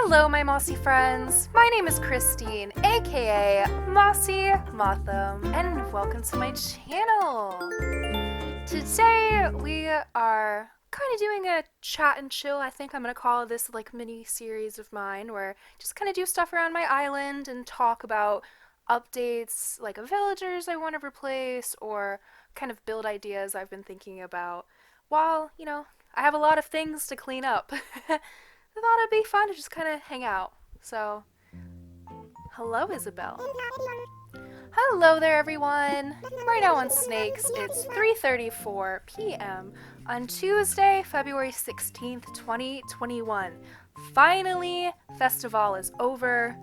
Hello, my Mossy friends. My name is Christine, aka Mossy Motham, and welcome to my channel. Today we are kind of doing a chat and chill. I think I'm gonna call this like mini series of mine, where I just kind of do stuff around my island and talk about updates, like villagers I want to replace, or kind of build ideas I've been thinking about. While I have a lot of things to clean up. I thought it'd be fun to just kind of hang out. So, hello, Isabel. Hello there, everyone. Right now on Snakes, it's 3:34 p.m. on Tuesday, February 16th, 2021. Finally, festival is over.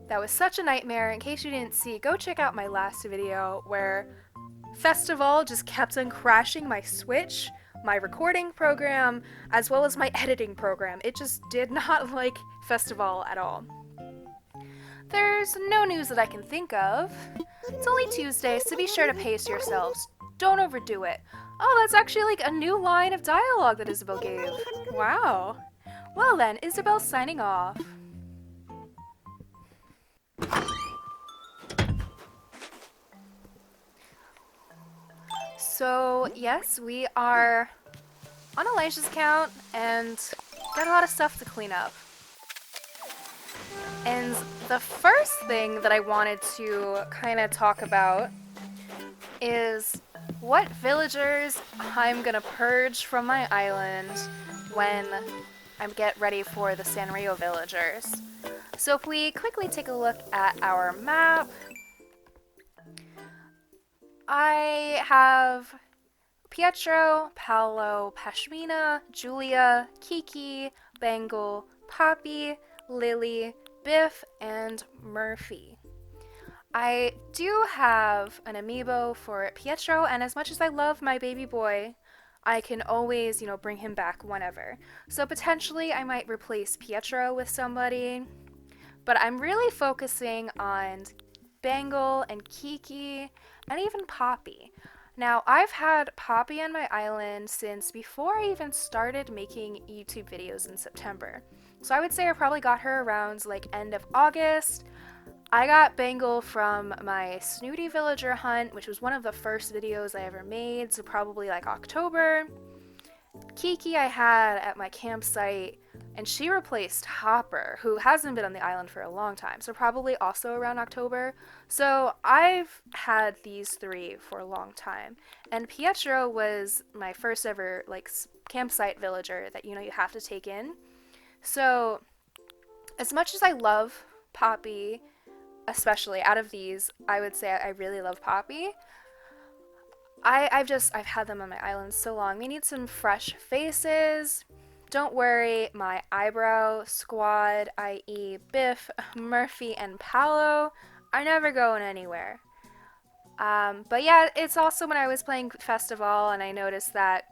That was such a nightmare. In case you didn't see, go check out my last video where festival just kept on crashing my Switch, my recording program, as well as my editing program. It just did not like festival at all. There's no news that I can think of. It's only Tuesday, so be sure to pace yourselves. Don't overdo it. Oh, that's actually like a new line of dialogue that Isabel gave. Wow. Well then, Isabel's signing off. So, yes, we are on Elijah's account and got a lot of stuff to clean up. And the first thing that I wanted to kind of talk about is what villagers I'm gonna purge from my island when I get ready for the Sanrio villagers. So if we quickly take a look at our map, I have Pietro, Paolo, Pashmina, Julia, Kiki, Bangle, Poppy, Lily, Biff, and Murphy. I do have an amiibo for Pietro, and as much as I love my baby boy, I can always, bring him back whenever. So potentially I might replace Pietro with somebody, but I'm really focusing on Bangle and Kiki and even Poppy. Now, I've had Poppy on my island since before I even started making YouTube videos in September. So I would say I probably got her around like end of August. I got Bangle from my Snooty Villager hunt, which was one of the first videos I ever made, so probably like October. Kiki I had at my campsite, and she replaced Hopper, who hasn't been on the island for a long time, so probably also around October. So I've had these three for a long time. And Pietro was my first ever campsite villager that you have to take in. So as much as I love Poppy, especially out of these, I would say I really love Poppy. I've had them on my island so long. They need some fresh faces. Don't worry, my eyebrow squad, i.e. Biff, Murphy, and Paolo, are never going anywhere. But yeah, it's also when I was playing Festival and I noticed that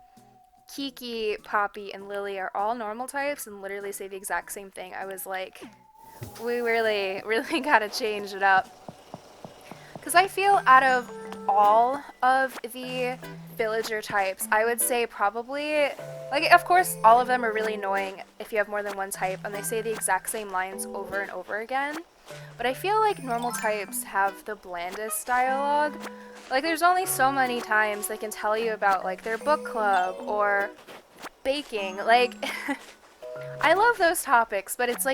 Kiki, Poppy, and Lily are all normal types and literally say the exact same thing. I was like, we really, really gotta change it up. Because I feel out of all of the villager types, I would say probably, of course, all of them are really annoying if you have more than one type, and they say the exact same lines over and over again. But I feel like normal types have the blandest dialogue. There's only so many times they can tell you about, their book club or baking. I love those topics, but it's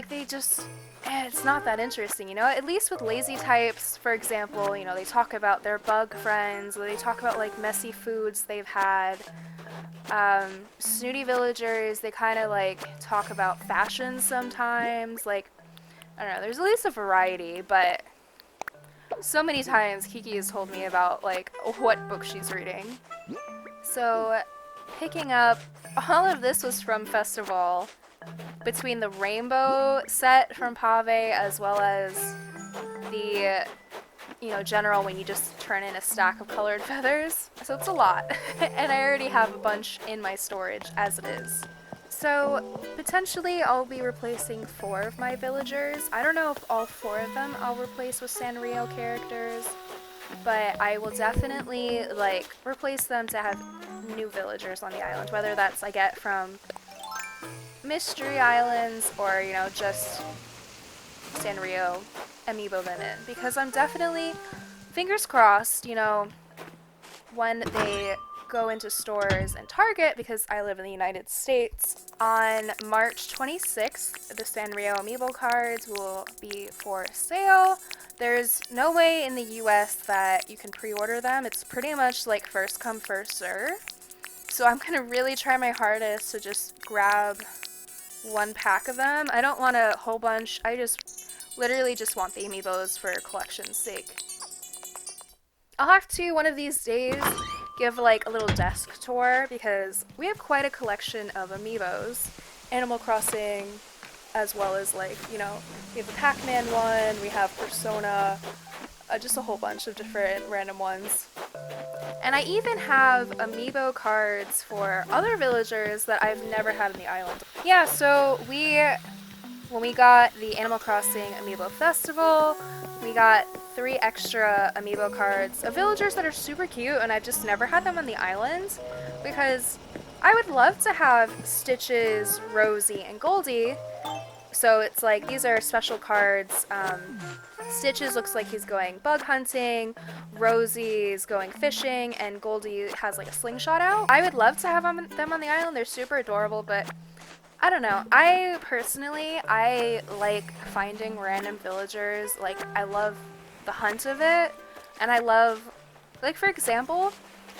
it's not that interesting, At least with lazy types, for example, they talk about their bug friends, or they talk about, messy foods they've had. Snooty villagers, they kind of, talk about fashion sometimes. I don't know, there's at least a variety, but so many times Kiki has told me about, what book she's reading. So, picking up, all of this was from Festival. Between the rainbow set from Pave as well as the, general when you just turn in a stack of colored feathers. So it's a lot. And I already have a bunch in my storage as it is. So potentially I'll be replacing 4 of my villagers. I don't know if all 4 of them I'll replace with Sanrio characters, but I will definitely replace them to have new villagers on the island, whether that's I get from mystery islands or, you know, just Sanrio amiibo them in. Because I'm definitely, fingers crossed, you know, when they go into stores and Target, because I live in the United States, on March 26th, the Sanrio amiibo cards will be for sale. There's no way in the US that you can pre-order them. It's pretty much like first come, first serve. So I'm gonna really try my hardest to just grab one pack of them. I don't want a whole bunch. I just literally just want the amiibos for collection's sake. I'll have to, one of these days, give like a little desk tour because we have quite a collection of amiibos. Animal Crossing, as well as like, you know, we have the Pac-Man one, we have Persona, just a whole bunch of different random ones. And I even have amiibo cards for other villagers that I've never had in the island. Yeah, so when we got the Animal Crossing Amiibo Festival, we got 3 extra amiibo cards of villagers that are super cute, and I've just never had them on the island because I would love to have Stitches, Rosie, and Goldie. So it's like these are special cards. Stitches looks like he's going bug hunting, Rosie's going fishing, and Goldie has like a slingshot out. I would love to have them on the island. They're super adorable, but I don't know. I personally, I like finding random villagers. Like, I love the hunt of it, and I love, like, for example,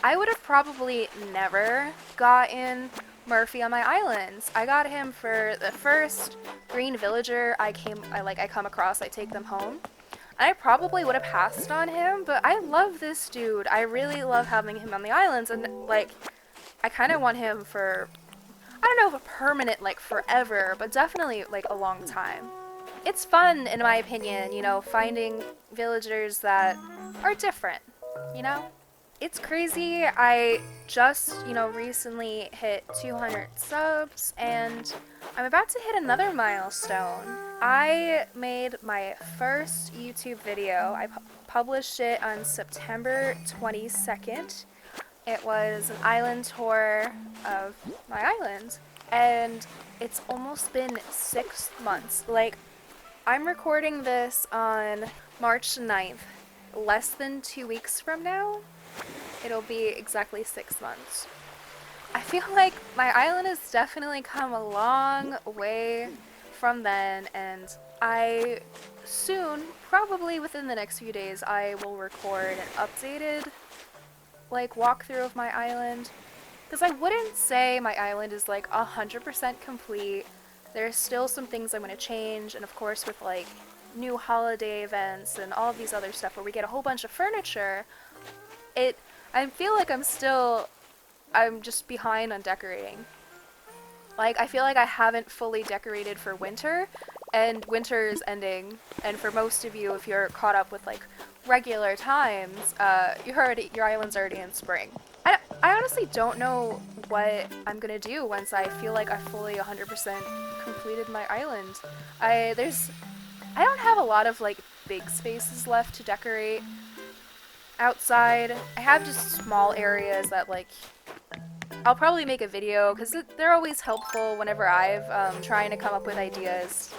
I would have probably never gotten Murphy on my islands. I got him for the first green villager I come across. I take them home. And I probably would have passed on him, but I love this dude. I really love having him on the islands, and like, I kind of want him for, I don't know if a permanent, like forever, but definitely like a long time. It's fun, in my opinion, you know, finding villagers that are different, you know? It's crazy. I just, you know, recently hit 200 subs, and I'm about to hit another milestone. I made my first YouTube video. I published it on September 22nd. It was an island tour of my island, and it's almost been 6 months. Like, I'm recording this on March 9th. Less than 2 weeks from now, it'll be exactly 6 months. I feel like my island has definitely come a long way from then, and I soon, probably within the next few days, I will record an updated like walkthrough of my island, because I wouldn't say my island is like 100% complete. There's still some things I'm going to change, and of course with like new holiday events and all of these other stuff where we get a whole bunch of furniture, I feel like I'm just behind on decorating. Like, I feel like I haven't fully decorated for winter, and winter is ending, and for most of you, if you're caught up with like regular times, your island's already in spring. I honestly don't know what I'm gonna do once I feel like I fully 100% completed my island. I don't have a lot of like big spaces left to decorate outside. I have just small areas that like I'll probably make a video because they're always helpful whenever I've trying to come up with ideas.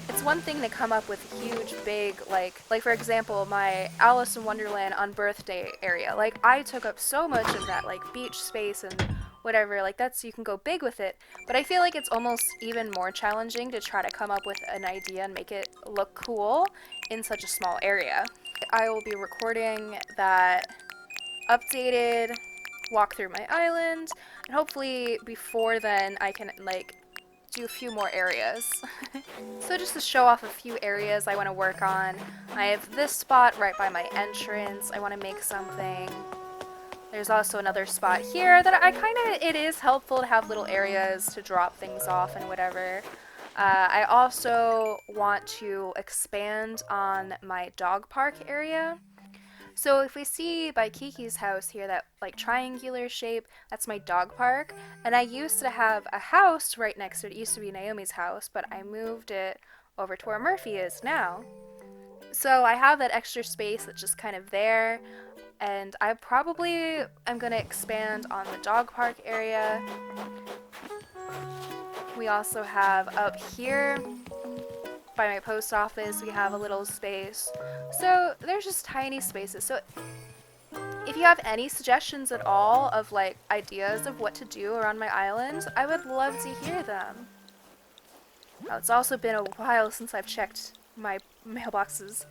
It's one thing to come up with huge, big, like for example, my Alice in Wonderland on birthday area. Like, I took up so much of that, like, beach space and whatever. Like, you can go big with it. But I feel like it's almost even more challenging to try to come up with an idea and make it look cool in such a small area. I will be recording that updated walk through my island, and hopefully before then I can, like, do a few more areas. So just to show off a few areas I want to work on, I have this spot right by my entrance. I want to make something. There's also another spot here that it is helpful to have little areas to drop things off and whatever. I also want to expand on my dog park area. So if we see by Kiki's house here, that like triangular shape, that's my dog park. And I used to have a house right next to it. It used to be Naomi's house, but I moved it over to where Murphy is now. So I have that extra space that's just kind of there. And I probably am going to expand on the dog park area. We also have up here by my post office, we have a little space. So there's just tiny spaces. So if you have any suggestions at all of like ideas of what to do around my island, I would love to hear them. Now, it's also been a while since I've checked my mailboxes.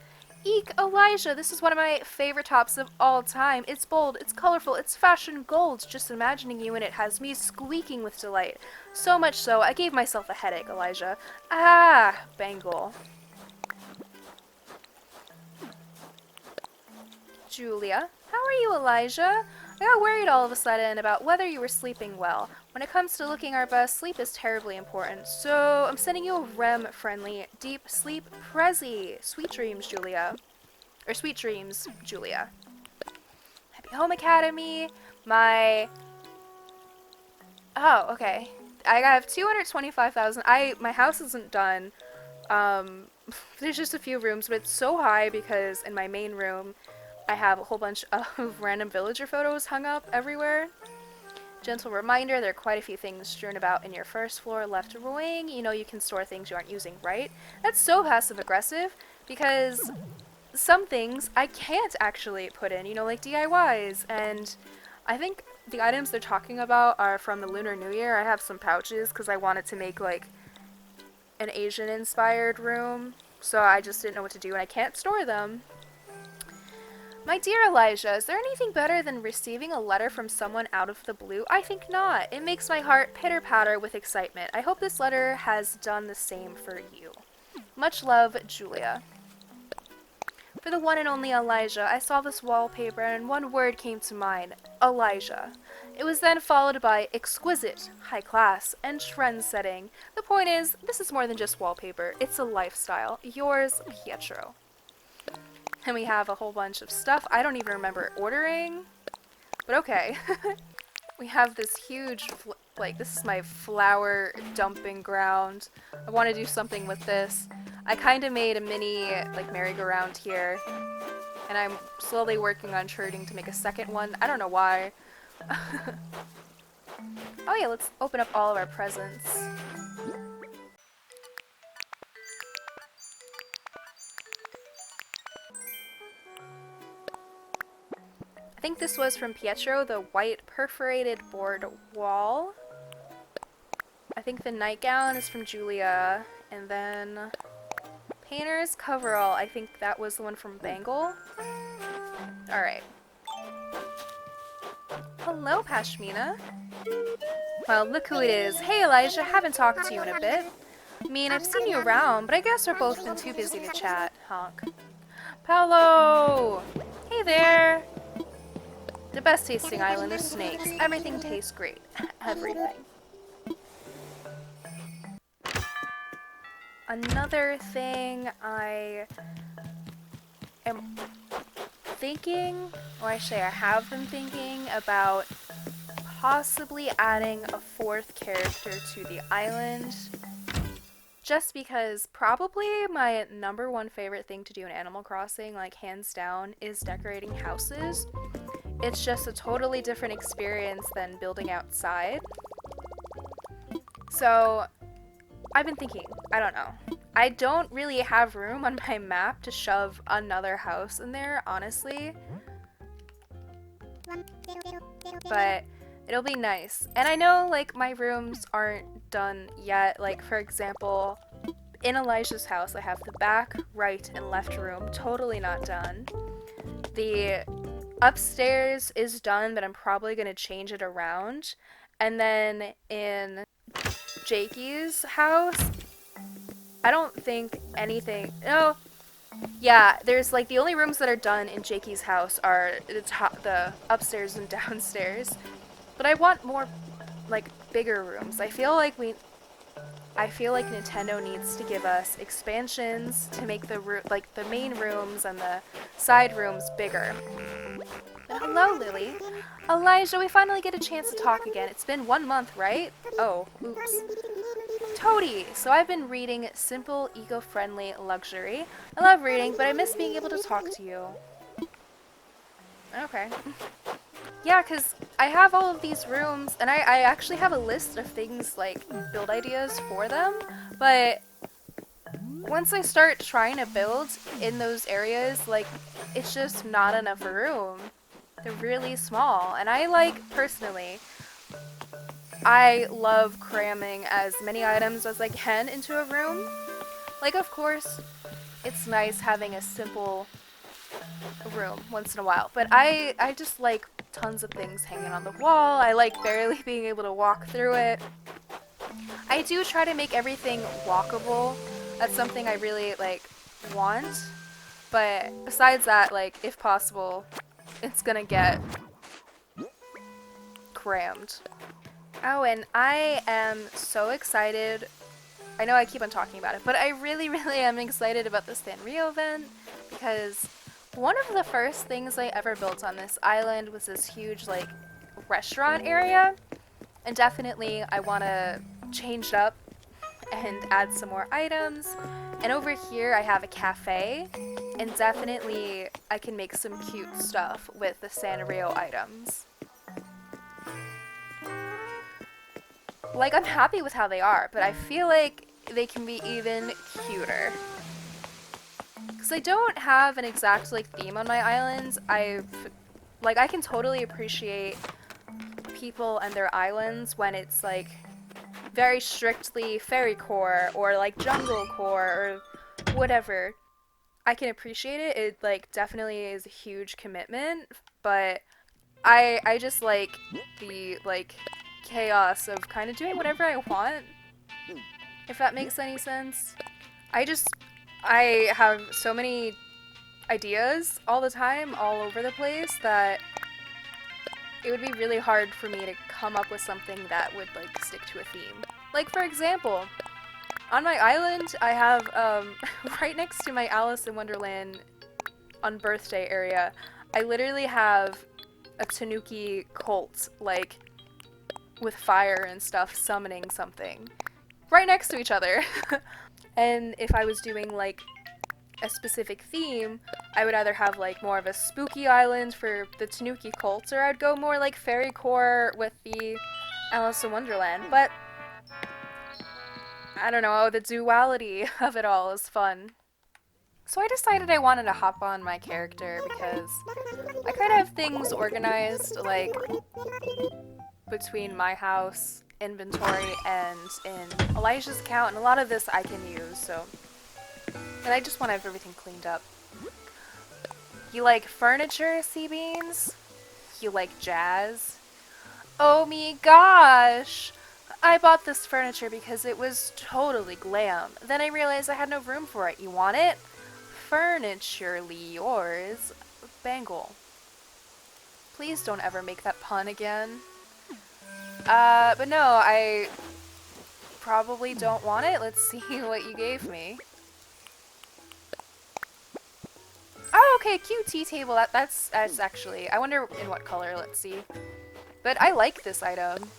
Eek, Elijah, this is one of my favorite tops of all time. It's bold, it's colorful, it's fashion gold. Just imagining you in it has me squeaking with delight. So much so, I gave myself a headache, Elijah. Ah, Bangle. Julia, how are you, Elijah? I got worried all of a sudden about whether you were sleeping well. When it comes to looking our best, sleep is terribly important. So I'm sending you a REM-friendly deep sleep prezi. Sweet dreams, Julia. Or sweet dreams, Julia. Happy Home Academy. Oh, okay. I have 225,000. My house isn't done. There's just a few rooms, but it's so high because in my main room, I have a whole bunch of random villager photos hung up everywhere. Gentle reminder, there are quite a few things strewn about in your first floor left wing. You know you can store things you aren't using, right? That's so passive-aggressive, because some things I can't actually put in, you know, like DIYs, and I think the items they're talking about are from the Lunar New Year. I have some pouches, because I wanted to make, like, an Asian-inspired room, so I just didn't know what to do, and I can't store them. My dear Elijah, is there anything better than receiving a letter from someone out of the blue? I think not. It makes my heart pitter-patter with excitement. I hope this letter has done the same for you. Much love, Julia. For the one and only Elijah, I saw this wallpaper and one word came to mind. Elijah. It was then followed by exquisite, high class, and trend-setting. The point is, this is more than just wallpaper. It's a lifestyle. Yours, Pietro. And we have a whole bunch of stuff I don't even remember ordering, but okay. We have this huge, this is my flower dumping ground. I want to do something with this. I kind of made a mini, merry-go-round here, and I'm slowly working on turning to make a second one. I don't know why. Oh yeah, let's open up all of our presents. I think this was from Pietro, the white perforated board wall. I think the nightgown is from Julia, and then painter's coverall, I think that was the one from Bangle. Alright. Hello, Pashmina. Well, look who it is. Hey, Elijah, haven't talked to you in a bit. I mean, I've seen you around, but I guess we're both been too busy to chat. Honk. Paolo! Hey there! The best tasting island of snakes. Everything tastes great. Everything. Another thing I am thinking, or actually I have been thinking about possibly adding a fourth character to the island. Just because probably my number one favorite thing to do in Animal Crossing, hands down, is decorating houses. It's just a totally different experience than building outside. So, I've been thinking, I don't know. I don't really have room on my map to shove another house in there, honestly. But it'll be nice. And I know, my rooms aren't done yet. For example, in Elijah's house, I have the back, right, and left room totally not done. The upstairs is done, but I'm probably going to change it around. And then in Jakey's house, I don't think anything... No. Yeah, there's, the only rooms that are done in Jakey's house are the upstairs and downstairs. But I want more, bigger rooms. I feel like Nintendo needs to give us expansions to make the main rooms and the side rooms bigger. But hello, Lily. Elijah, we finally get a chance to talk again. It's been 1 month, right? Oh, oops. Toady! So I've been reading Simple, Eco-Friendly Luxury. I love reading, but I miss being able to talk to you. Okay. Yeah, because I have all of these rooms, and I actually have a list of things, like, build ideas for them, but once I start trying to build in those areas, like, it's just not enough room. They're really small, and personally, I love cramming as many items as I can into a room. Like, of course, it's nice having a simple room once in a while, but I just like tons of things hanging on the wall. I like barely being able to walk through it. I do try to make everything walkable. That's something I really like want. But besides that, like if possible, it's gonna get crammed. Oh, and I am so excited. I know I keep on talking about it, but I really, really am excited about the Sanrio event because one of the first things I ever built on this island was this huge, like, restaurant area. And definitely I want to change it up and add some more items. And over here I have a cafe, and definitely I can make some cute stuff with the Sanrio items. Like, I'm happy with how they are, but I feel like they can be even cuter. Because I don't have an exact, like, theme on my islands. I can totally appreciate people and their islands when it's, like, very strictly fairy core or, like, jungle core or whatever. I can appreciate it. It, like, definitely is a huge commitment, but I just like the, like, chaos of kind of doing whatever I want, if that makes any sense. I have so many ideas all the time, all over the place, that it would be really hard for me to come up with something that would, like, stick to a theme. Like, for example, on my island, I have, right next to my Alice in Wonderland on birthday area, I literally have a Tanuki cult, like, with fire and stuff summoning something. Right next to each other. And if I was doing, like, a specific theme, I would either have, like, more of a spooky island for the Tanuki cult, or I'd go more, like, fairy core with the Alice in Wonderland. But I don't know, the duality of it all is fun. So I decided I wanted to hop on my character because I kind of have things organized, like, between my house, inventory, and in Elijah's account, and a lot of this I can use, so. And I just want to have everything cleaned up. You like furniture, Sea Beans? You like jazz? Oh me gosh! I bought this furniture because it was totally glam. Then I realized I had no room for it. You want it? Furniturely yours, Bangle. Please don't ever make that pun again. But no, I probably don't want it. Let's see what you gave me. Oh, okay, cute tea table. That's actually, I wonder in what color, let's see. But I like this item.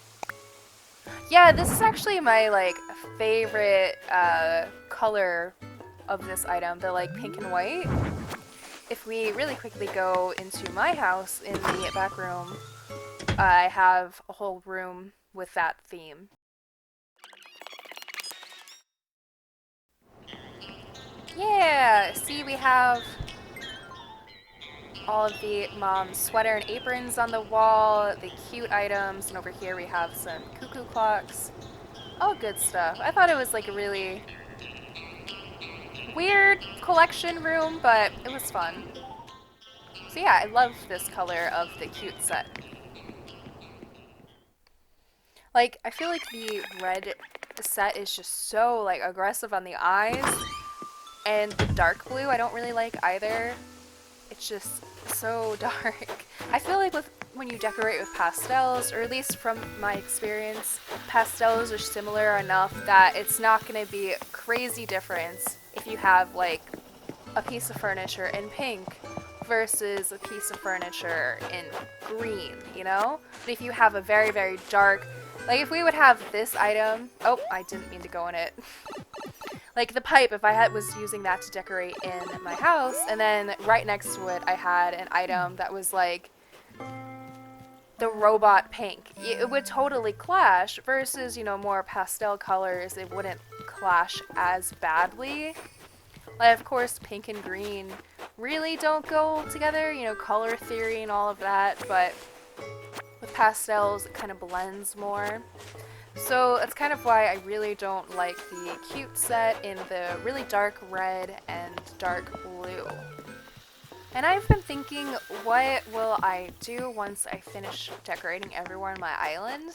Yeah, this is actually my, like, favorite, color of this item, the, like, pink and white. If we really quickly go into my house in the back room, I have a whole room with that theme. Yeah! See, we have all of the mom's sweater and aprons on the wall, the cute items, and over here we have some cuckoo clocks. All good stuff. I thought it was, like, a really weird collection room, but it was fun. So yeah, I love this color of the cute set. Like, I feel like the red set is just so, like, aggressive on the eyes, and the dark blue I don't really like either. It's just so dark. I feel like when you decorate with pastels, or at least from my experience, pastels are similar enough that it's not going to be a crazy difference if you have, like, a piece of furniture in pink versus a piece of furniture in green, you know? But if you have a very, very dark, like if we would have this item, oh, I didn't mean to go in it. Like the pipe, if I was using that to decorate in my house, and then right next to it I had an item that was like the robot pink. It would totally clash versus, you know, more pastel colors. It wouldn't clash as badly. Like, of course, pink and green really don't go together, you know, color theory and all of that, but with pastels, it kind of blends more. So that's kind of why I really don't like the cute set in the really dark red and dark blue. And I've been thinking, what will I do once I finish decorating everywhere on my island?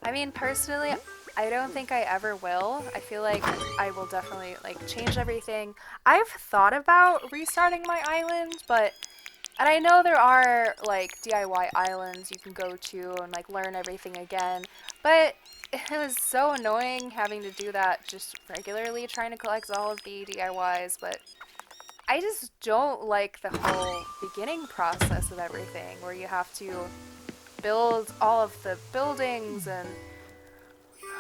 I mean, personally, I don't think I ever will. I feel like I will definitely like change everything. I've thought about restarting my island, and I know there are like DIY islands you can go to and like learn everything again, but it was so annoying having to do that just regularly, trying to collect all of the DIYs, but I just don't like the whole beginning process of everything, where you have to build all of the buildings and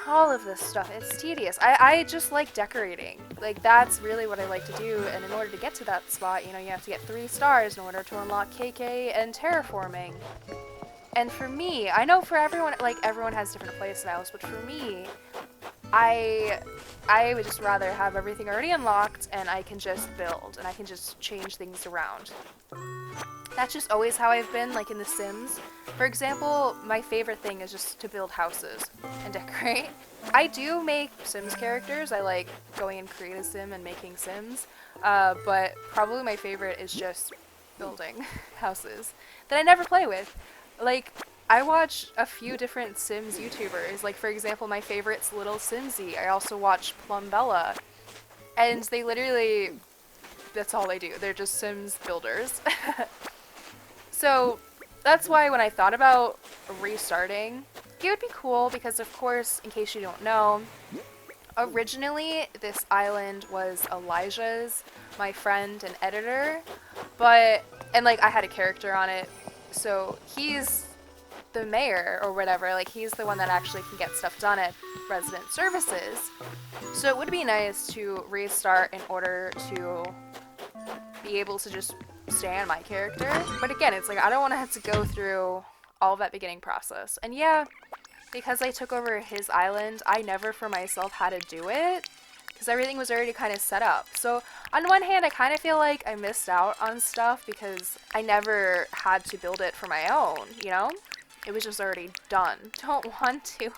all of this stuff. It's tedious. I just like decorating. Like, that's really what I like to do, and in order to get to that spot, you know, you have to get 3 stars in order to unlock KK and terraforming. And for me, I know for everyone, like, everyone has different playstyles, but for me, I would just rather have everything already unlocked and I can just build and I can just change things around. That's just always how I've been, like in The Sims. For example, my favorite thing is just to build houses and decorate. I do make Sims characters. I like going and create a Sim and making Sims. But probably my favorite is just building houses that I never play with. Like, I watch a few different Sims YouTubers. Like, for example, my favorite's Little Simsy. I also watch Plumbella. And they literally, that's all they do. They're just Sims builders. So, that's why when I thought about restarting, it would be cool because, of course, in case you don't know, originally this island was Elijah's, my friend and editor, and like I had a character on it, so he's the mayor or whatever, like he's the one that actually can get stuff done at resident services. So it would be nice to restart in order to be able to just stay on my character. But again, it's like I don't want to have to go through all of that beginning process. And yeah, because I took over his island, I never for myself had to do it because everything was already kind of set up. So on one hand, I kind of feel like I missed out on stuff because I never had to build it for my own, you know? It was just already done. Don't want to.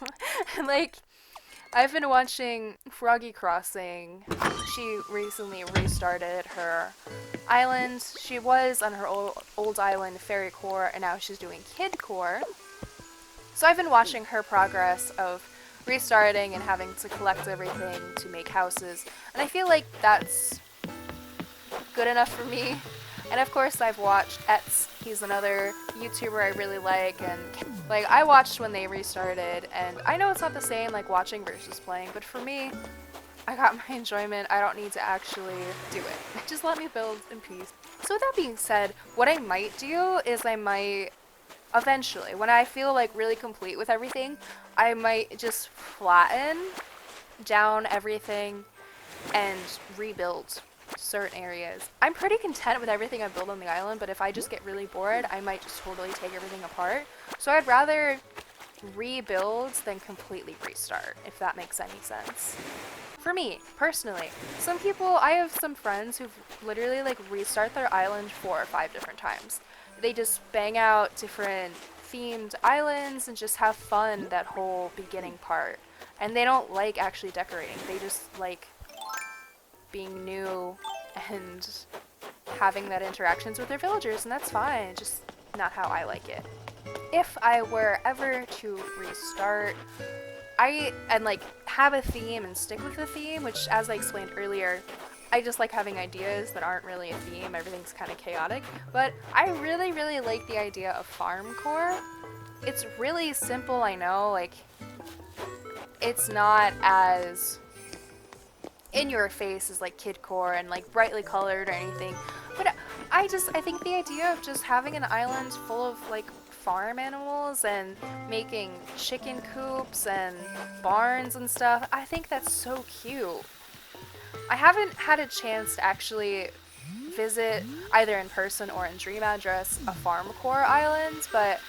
Like, I've been watching Froggy Crossing. She recently restarted her island. She was on her old island, Fairy Core, and now she's doing Kid Core. So I've been watching her progress of restarting and having to collect everything to make houses. And I feel like that's good enough for me. And of course I've watched Etz. He's another YouTuber I really like, and like I watched when they restarted, and I know it's not the same like watching versus playing, but for me, I got my enjoyment. I don't need to actually do it. Just let me build in peace. So with that being said, what I might do is I might eventually, when I feel like really complete with everything, I might just flatten down everything and rebuild certain areas. I'm pretty content with everything I build on the island, but if I just get really bored, I might just totally take everything apart. So I'd rather rebuild than completely restart, if that makes any sense. For me, personally, some people, I have some friends who've literally like restart their island 4 or 5 different times. They just bang out different themed islands and just have fun that whole beginning part. And they don't like actually decorating, they just like being new and having that interactions with their villagers, and that's fine, just not how I like it. If I were ever to restart, and like have a theme and stick with the theme, which as I explained earlier, I just like having ideas that aren't really a theme, everything's kind of chaotic, but I really, really like the idea of farm core. It's really simple, I know, like, it's not as in your face as like Kid Core and like brightly colored or anything, but I think the idea of just having an island full of like farm animals and making chicken coops and barns and stuff, I think that's so cute. I haven't had a chance to actually visit, either in person or in Dream Address, a farm core island, but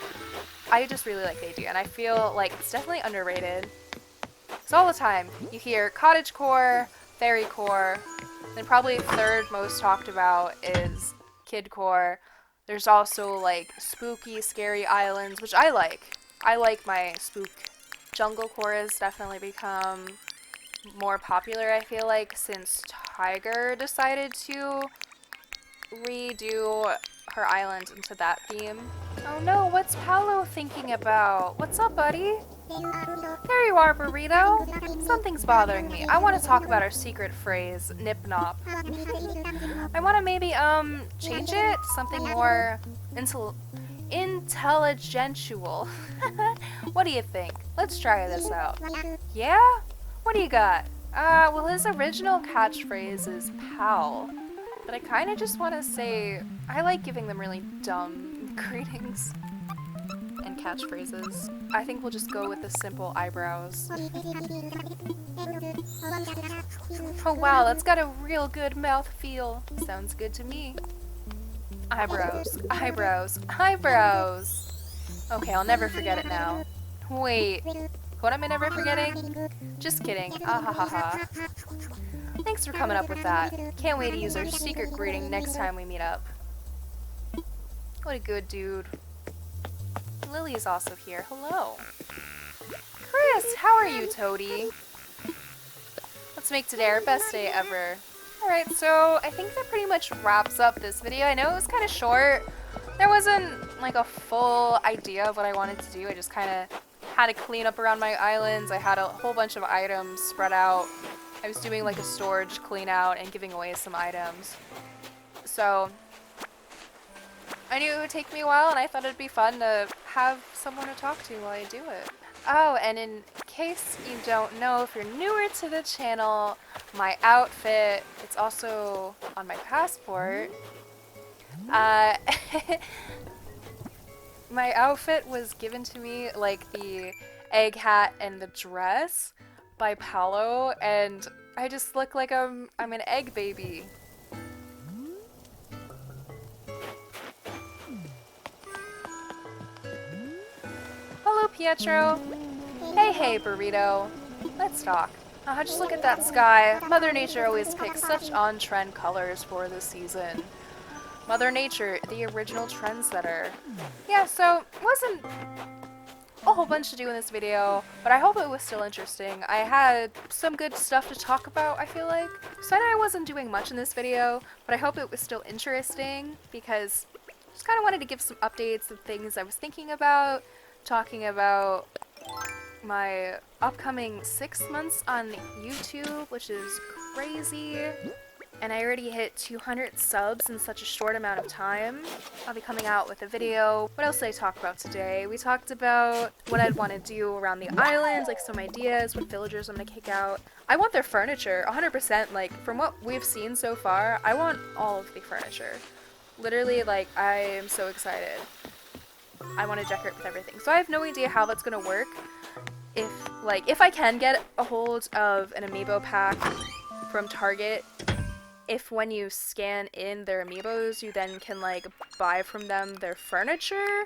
I just really like the idea, and I feel like it's definitely underrated. So all the time, you hear cottage core, fairy core, then probably third most talked about is kid core. There's also like spooky, scary islands, which I like. I like my spook. Jungle core has definitely become more popular, I feel like, since Tiger decided to redo her island into that theme. Oh no, what's Paolo thinking about? What's up, buddy? There you are, Burrito. Something's bothering me. I want to talk about our secret phrase, nip nop. I want to maybe, change it to something more intelligential. What do you think? Let's try this out. Yeah? What do you got? Well, his original catchphrase is pal. But I kind of just want to say, I like giving them really dumb greetings and catchphrases. I think we'll just go with the simple eyebrows. Oh wow, that's got a real good mouth feel. Sounds good to me. Eyebrows, eyebrows, eyebrows. Okay, I'll never forget it now. Wait, what am I never forgetting? Just kidding. Ah ha ha ha. Thanks for coming up with that. Can't wait to use our secret greeting next time we meet up. What a good dude. Lily's also here. Hello. Chris, how are you, Toady? Let's make today our best day ever. Alright, so I think that pretty much wraps up this video. I know it was kind of short. There wasn't like a full idea of what I wanted to do. I just kind of had to clean up around my islands. I had a whole bunch of items spread out. I was doing like a storage clean out and giving away some items. So I knew it would take me a while, and I thought it'd be fun to have someone to talk to while I do it. Oh, and in case you don't know, if you're newer to the channel, my outfit, it's also on my passport. My outfit was given to me, like the egg hat and the dress, by Paolo, and I just look like I'm an egg baby. Hello, Pietro. Hey, Burrito. Let's talk. Just look at that sky. Mother Nature always picks such on-trend colors for the season. Mother Nature, the original trendsetter. Yeah, so it wasn't a whole bunch to do in this video, but I hope it was still interesting. I had some good stuff to talk about, I feel like. So I know I wasn't doing much in this video, but I hope it was still interesting, because I just kind of wanted to give some updates of things I was thinking about, talking about my upcoming 6 months on YouTube, which is crazy. And I already hit 200 subs in such a short amount of time. I'll be coming out with a video. What else did I talk about today? We talked about what I'd want to do around the islands, like some ideas, what villagers I'm going to kick out. I want their furniture, 100%. Like, from what we've seen so far, I want all of the furniture. Literally, like, I am so excited. I want to decorate with everything. So I have no idea how that's going to work. If I can get a hold of an amiibo pack from Target, if when you scan in their amiibos, you then can like buy from them their furniture,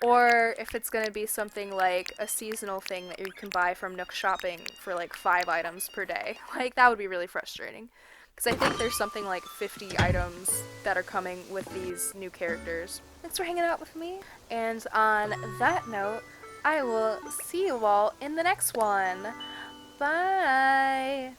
or if it's gonna be something like a seasonal thing that you can buy from Nook Shopping for like 5 items per day. Like, that would be really frustrating, because I think there's something like 50 items that are coming with these new characters. Thanks for hanging out with me, and on that note, I will see you all in the next one. Bye!